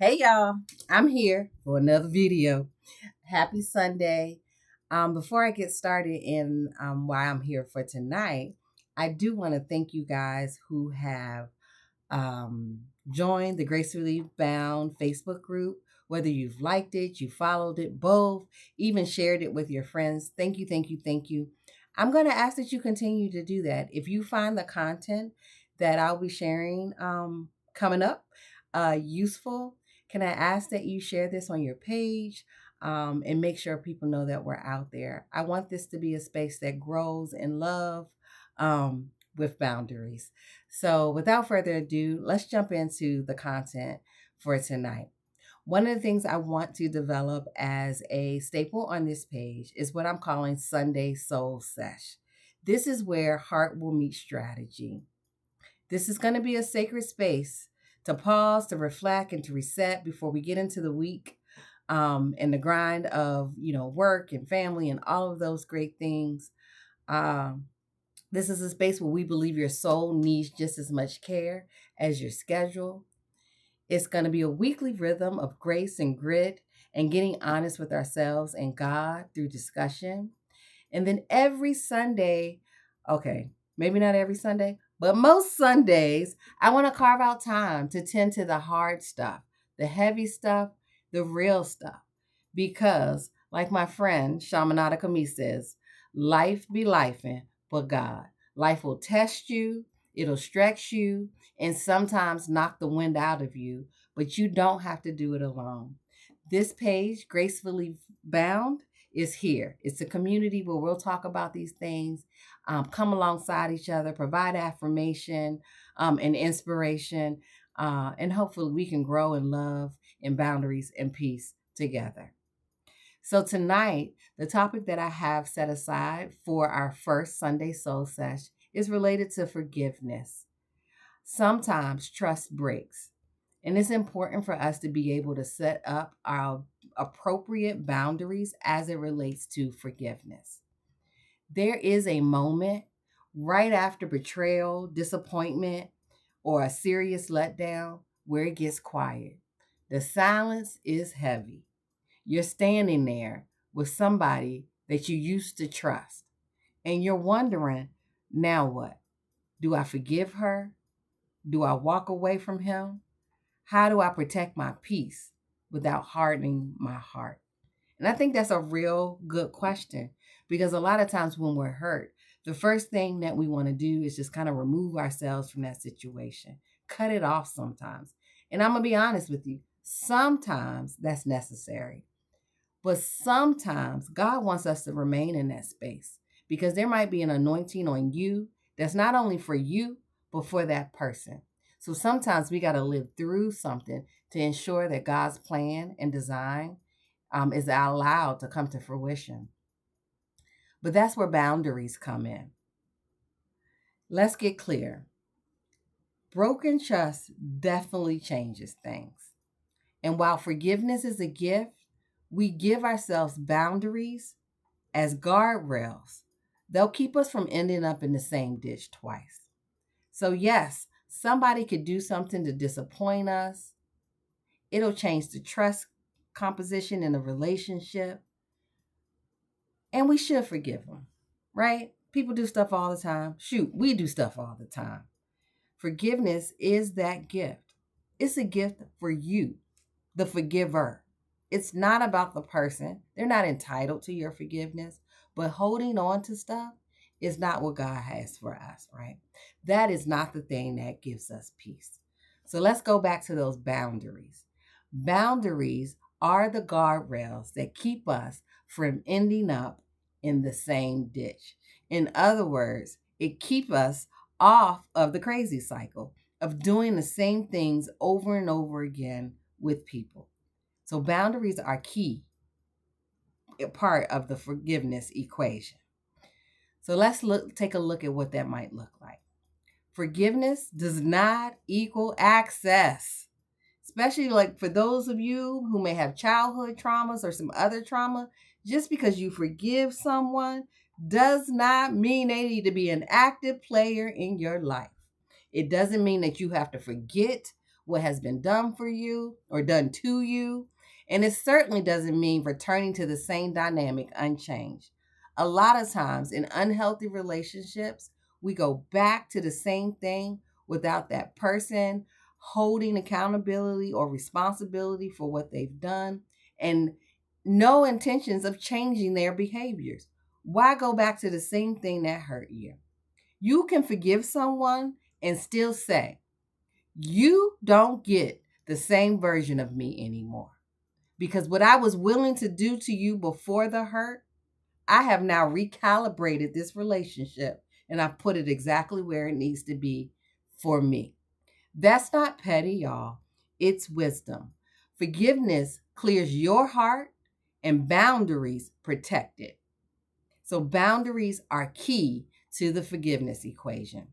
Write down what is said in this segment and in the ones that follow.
Hey y'all, I'm here for another video. Happy Sunday. Before I get started in why I'm here for tonight, I do want to thank you guys who have joined the Gracefully Bound Facebook group. Whether you've liked it, you followed it, both, even shared it with your friends. Thank you, thank you, thank you. I'm going to ask that you continue to do that. If you find the content that I'll be sharing coming up useful, can I ask that you share this on your page and make sure people know that we're out there? I want this to be a space that grows in love with boundaries. So, without further ado, let's jump into the content for tonight. One of the things I want to develop as a staple on this page is what I'm calling Sunday Soul Sesh. This is where heart will meet strategy. This is going to be a sacred space to pause, to reflect, and to reset before we get into the week and the grind of work and family and all of those great things. Um, this is a space where we believe your soul needs just as much care as your schedule. It's going to be a weekly rhythm of grace and grit and getting honest with ourselves and God through discussion. And then every Sunday, okay, maybe not every Sunday, but most Sundays, I want to carve out time to tend to the hard stuff, the heavy stuff, the real stuff. Because, like my friend Shamanada Kami says, life be lifing, but God. Life will test you, it'll stretch you, and sometimes knock the wind out of you, but you don't have to do it alone. This page, Gracefully Bound, is here. It's a community where we'll talk about these things, come alongside each other, provide affirmation and inspiration, and hopefully we can grow in love and boundaries and peace together. So tonight, the topic that I have set aside for our first Sunday Soul Sesh is related to forgiveness. Sometimes trust breaks, and it's important for us to be able to set up our appropriate boundaries as it relates to forgiveness. There is a moment right after betrayal, disappointment, or a serious letdown where it gets quiet. The silence is heavy. You're standing there with somebody that you used to trust, and you're wondering, now what? Do I forgive her? Do I walk away from him? How do I protect my peace without hardening my heart? And I think that's a real good question because a lot of times when we're hurt, the first thing that we want to do is just kind of remove ourselves from that situation, cut it off sometimes. And I'm going to be honest with you, sometimes that's necessary. But sometimes God wants us to remain in that space because there might be an anointing on you that's not only for you, but for that person. So sometimes we got to live through something to ensure that God's plan and design is allowed to come to fruition. But that's where boundaries come in. Let's get clear. Broken trust definitely changes things. And while forgiveness is a gift, we give ourselves boundaries as guardrails. They'll keep us from ending up in the same ditch twice. So, yes, somebody could do something to disappoint us. It'll change the trust composition in a relationship. And we should forgive them, right? People do stuff all the time. Shoot, we do stuff all the time. Forgiveness is that gift. It's a gift for you, the forgiver. It's not about the person. They're not entitled to your forgiveness, but holding on to stuff is not what God has for us, right? That is not the thing that gives us peace. So let's go back to those boundaries. Boundaries are the guardrails that keep us from ending up in the same ditch. In other words, it keeps us off of the crazy cycle of doing the same things over and over again with people. So boundaries are key, a part of the forgiveness equation. So let's take a look at what that might look like. Forgiveness does not equal access, especially like for those of you who may have childhood traumas or some other trauma. Just because you forgive someone does not mean they need to be an active player in your life. It doesn't mean that you have to forget what has been done for you or done to you. And it certainly doesn't mean returning to the same dynamic unchanged. A lot of times in unhealthy relationships, we go back to the same thing without that person holding accountability or responsibility for what they've done and no intentions of changing their behaviors. Why go back to the same thing that hurt you? You can forgive someone and still say, you don't get the same version of me anymore. Because what I was willing to do to you before the hurt, I have now recalibrated this relationship and I've put it exactly where it needs to be for me. That's not petty, y'all. It's wisdom. Forgiveness clears your heart and boundaries protect it. So boundaries are key to the forgiveness equation.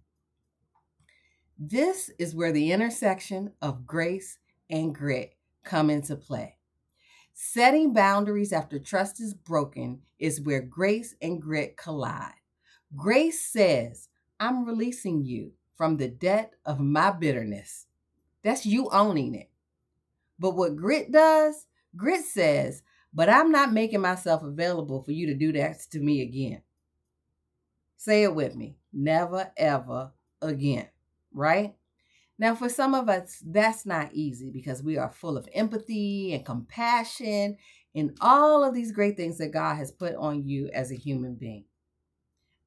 This is where the intersection of grace and grit come into play. Setting boundaries after trust is broken is where grace and grit collide. Grace says, I'm releasing you from the debt of my bitterness. That's you owning it. But what grit does, grit says, but I'm not making myself available for you to do that to me again. Say it with me. Never, ever again. Right? Now, for some of us, that's not easy because we are full of empathy and compassion and all of these great things that God has put on you as a human being,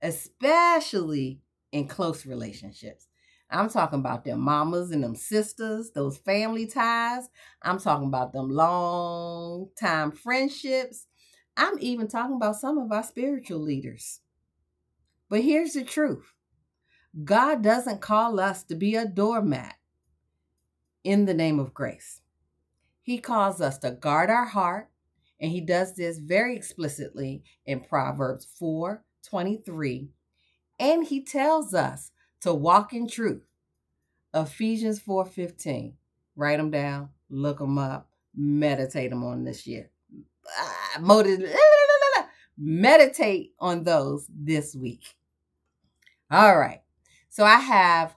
especially in close relationships. I'm talking about them mamas and them sisters, those family ties. I'm talking about them long time friendships. I'm even talking about some of our spiritual leaders. But here's the truth. God doesn't call us to be a doormat in the name of grace. He calls us to guard our heart, and he does this very explicitly in Proverbs 4:23. And he tells us to walk in truth. Ephesians 4:15. Write them down, look them up, meditate them on this year. Meditate on those this week. All right. So I have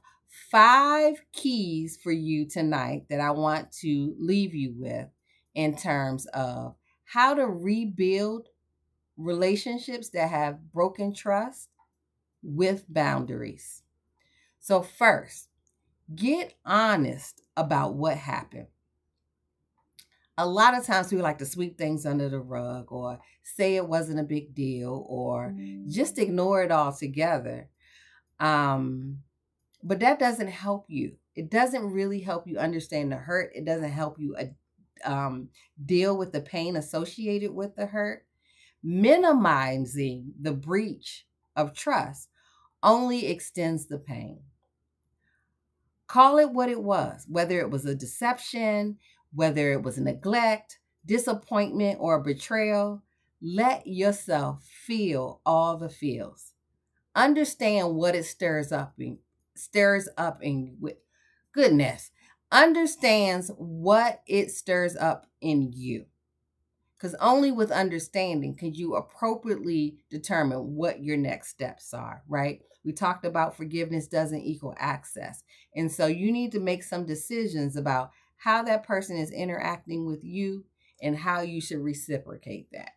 5 keys for you tonight that I want to leave you with in terms of how to rebuild relationships that have broken trust with boundaries. So first, get honest about what happened. A lot of times we like to sweep things under the rug or say it wasn't a big deal or just ignore it altogether. But that doesn't help you. It doesn't really help you understand the hurt. It doesn't help you deal with the pain associated with the hurt. Minimizing the breach of trust only extends the pain. Call it what it was, whether it was a deception, whether it was neglect, disappointment, or betrayal. Let yourself feel all the feels. Understand what it stirs up in goodness. Understands what it stirs up in you. Because only with understanding can you appropriately determine what your next steps are, right? We talked about forgiveness doesn't equal access. And so you need to make some decisions about how that person is interacting with you and how you should reciprocate that.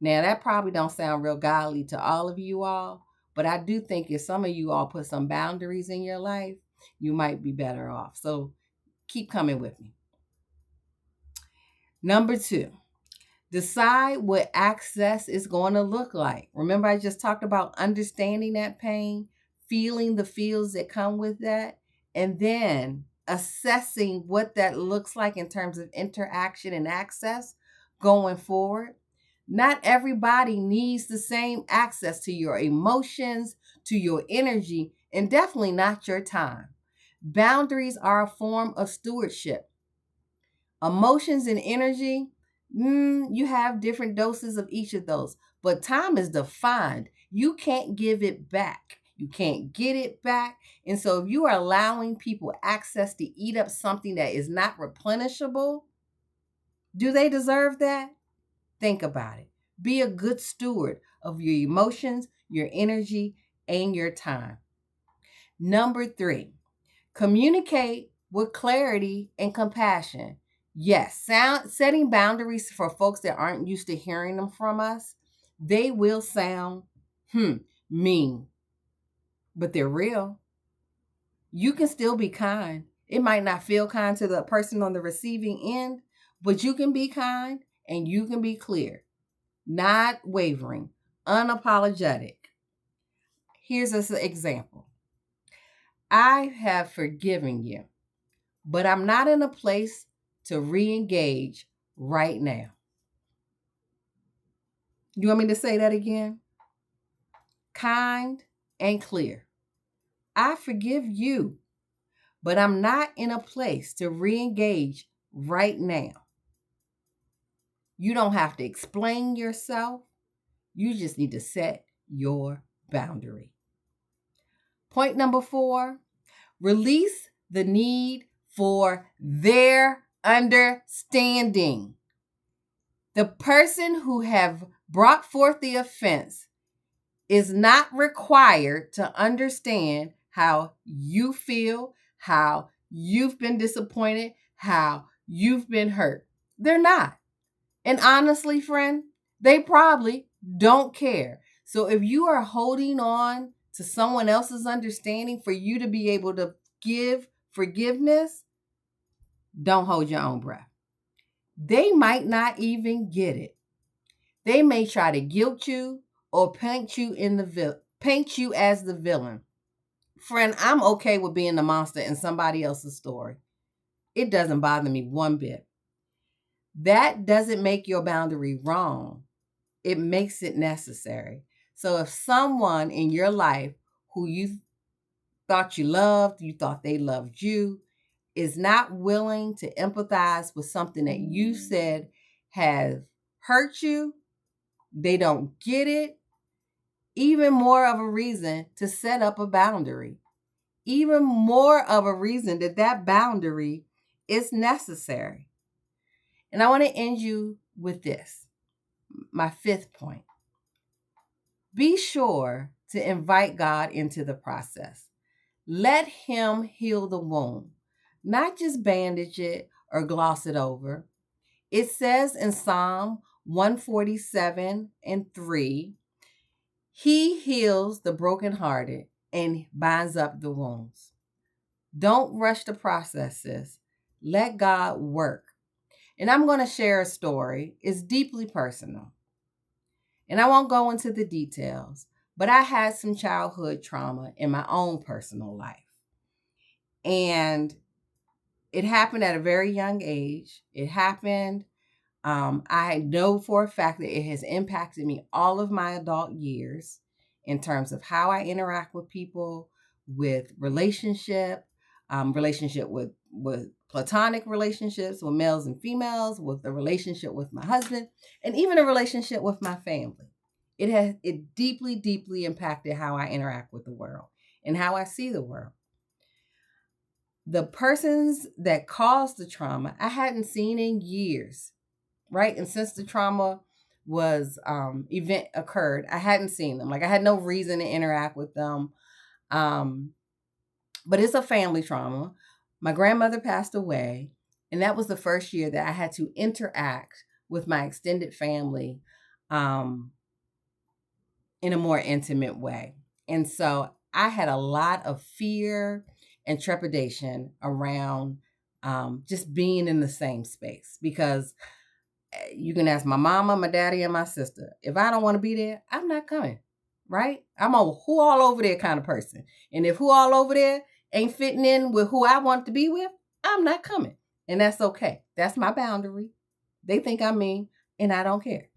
Now, that probably don't sound real godly to all of you all, but I do think if some of you all put some boundaries in your life, you might be better off. So keep coming with me. Number 2. Decide what access is going to look like. Remember, I just talked about understanding that pain, feeling the feels that come with that, and then assessing what that looks like in terms of interaction and access going forward. Not everybody needs the same access to your emotions, to your energy, and definitely not your time. Boundaries are a form of stewardship. Emotions and energy, you have different doses of each of those, but time is defined. You can't give it back. You can't get it back. And so if you are allowing people access to eat up something that is not replenishable, do they deserve that? Think about it. Be a good steward of your emotions, your energy, and your time. Number 3, communicate with clarity and compassion. Yes, setting boundaries for folks that aren't used to hearing them from us, they will sound mean, but they're real. You can still be kind. It might not feel kind to the person on the receiving end, but you can be kind and you can be clear, not wavering, unapologetic. Here's an example. I have forgiven you, but I'm not in a place to re-engage right now. You want me to say that again? Kind and clear. I forgive you, but I'm not in a place to re-engage right now. You don't have to explain yourself. You just need to set your boundary. Point number 4, release the need for their understanding. The person who have brought forth the offense is not required to understand how you feel, how you've been disappointed, how you've been hurt. They're not. And honestly, friend, they probably don't care. So if you are holding on to someone else's understanding for you to be able to give forgiveness, don't hold your own breath. They might not even get it. They may try to guilt you or paint you as the villain. Friend, I'm okay with being the monster in somebody else's story. It doesn't bother me one bit. That doesn't make your boundary wrong. It makes it necessary. So if someone in your life who you thought you loved, you thought they loved you, is not willing to empathize with something that you said has hurt you, they don't get it, even more of a reason to set up a boundary. Even more of a reason that boundary is necessary. And I want to end you with this, my 5th point. Be sure to invite God into the process. Let him heal the wound, not just bandage it or gloss it over. It says in Psalm 147:3, he heals the brokenhearted and binds up the wounds. Don't rush the processes. Let God work. And I'm going to share a story. It's deeply personal. And I won't go into the details, but I had some childhood trauma in my own personal life. And it happened at a very young age. It happened. I know for a fact that it has impacted me all of my adult years in terms of how I interact with people, with relationship with platonic relationships with males and females, with the relationship with my husband, and even a relationship with my family. It deeply, deeply impacted how I interact with the world and how I see the world. The persons that caused the trauma, I hadn't seen in years, right? And since the trauma event occurred, I hadn't seen them. Like, I had no reason to interact with them. But it's a family trauma. My grandmother passed away, and that was the first year that I had to interact with my extended family in a more intimate way. And so I had a lot of fear and trepidation around just being in the same space, because you can ask my mama, my daddy, and my sister. If I don't want to be there, I'm not coming, right? I'm a who all over there kind of person. And if who all over there ain't fitting in with who I want to be with, I'm not coming. And that's okay. That's my boundary. They think I'm mean, and I don't care.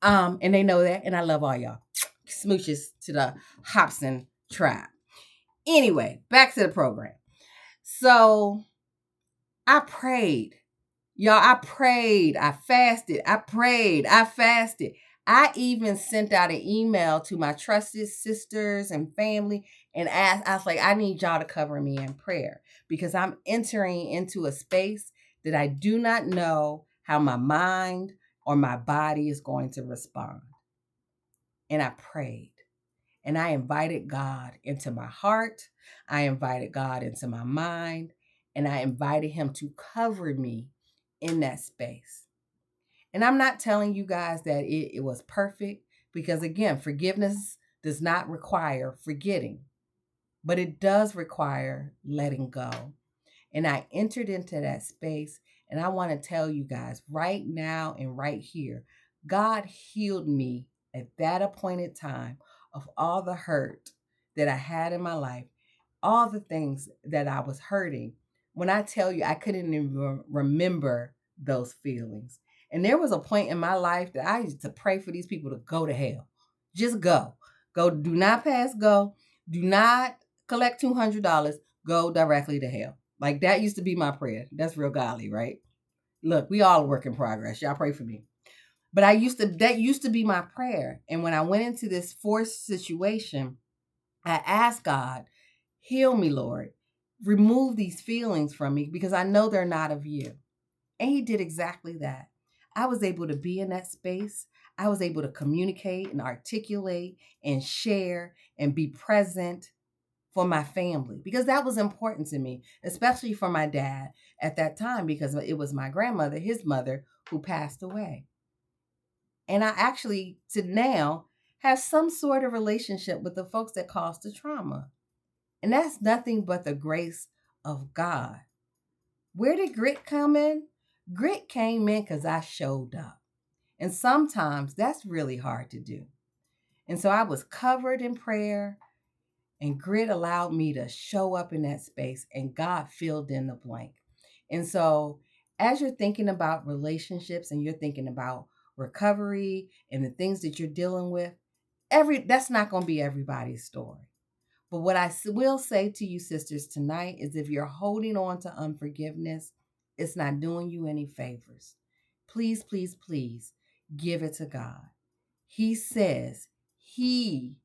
And they know that, and I love all y'all. Smooches to the Hobson tribe. Anyway, back to the program. So I prayed. Y'all, I prayed. I fasted. I prayed. I fasted. I even sent out an email to my trusted sisters and family and asked, I was like, I need y'all to cover me in prayer, because I'm entering into a space that I do not know how my mind or my body is going to respond. And I prayed. And I invited God into my heart. I invited God into my mind. and I invited him to cover me in that space. And I'm not telling you guys that it was perfect, because again, forgiveness does not require forgetting, but it does require letting go. And I entered into that space, and I want to tell you guys right now and right here, God healed me at that appointed time of all the hurt that I had in my life, all the things that I was hurting. When I tell you, I couldn't even remember those feelings. And there was a point in my life that I used to pray for these people to go to hell. Just go. Go. Do not pass go. Do not collect $200. Go directly to hell. Like, that used to be my prayer. That's real godly, right? Look, we all a work in progress. Y'all pray for me. But that used to be my prayer. And when I went into this forced situation, I asked God, heal me, Lord. Remove these feelings from me, because I know they're not of you. And he did exactly that. I was able to be in that space. I was able to communicate and articulate and share and be present for my family, because that was important to me, especially for my dad at that time, because it was my grandmother, his mother, who passed away. And I actually, to now, have some sort of relationship with the folks that caused the trauma. And that's nothing but the grace of God. Where did grit come in? Grit came in because I showed up. And sometimes that's really hard to do. And so I was covered in prayer, and grit allowed me to show up in that space, and God filled in the blank. And so as you're thinking about relationships and you're thinking about recovery and the things that you're dealing with, that's not going to be everybody's story. But what I will say to you, sisters, tonight is, if you're holding on to unforgiveness, it's not doing you any favors. Please, please, please give it to God. He says he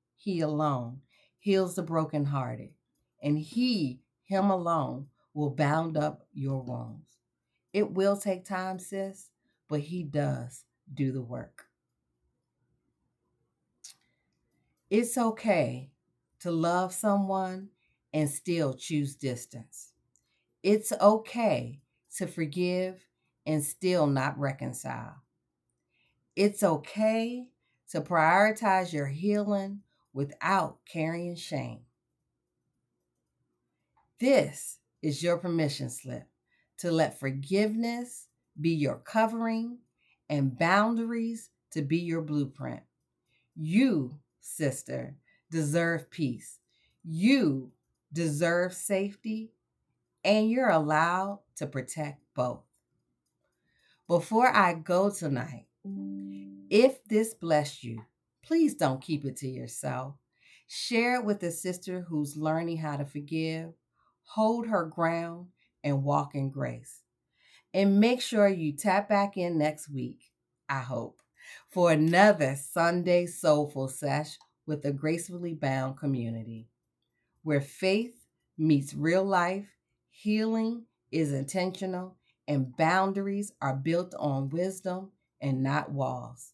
alone heals the brokenhearted, and him alone will bound up your wounds. It will take time, sis, but he does do the work. It's okay to love someone and still choose distance. It's okay to forgive and still not reconcile. It's okay to prioritize your healing without carrying shame. This is your permission slip to let forgiveness be your covering and boundaries to be your blueprint. You, sister, deserve peace. You deserve safety, and you're allowed to protect both. Before I go tonight, if this blessed you, please don't keep it to yourself. Share it with a sister who's learning how to forgive, hold her ground, and walk in grace. And make sure you tap back in next week, I hope, for another Sunday Soulful Sesh with the Gracefully Bound community, where faith meets real life, healing is intentional, and boundaries are built on wisdom and not walls.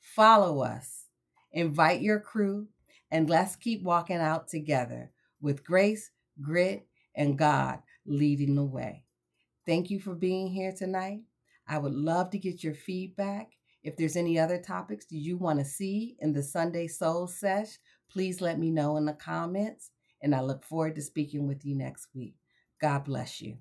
Follow us, invite your crew, and let's keep walking out together with grace, grit, and God leading the way. Thank you for being here tonight. I would love to get your feedback. If there's any other topics that you want to see in the Sunday Soul Sesh, please let me know in the comments, and I look forward to speaking with you next week. God bless you.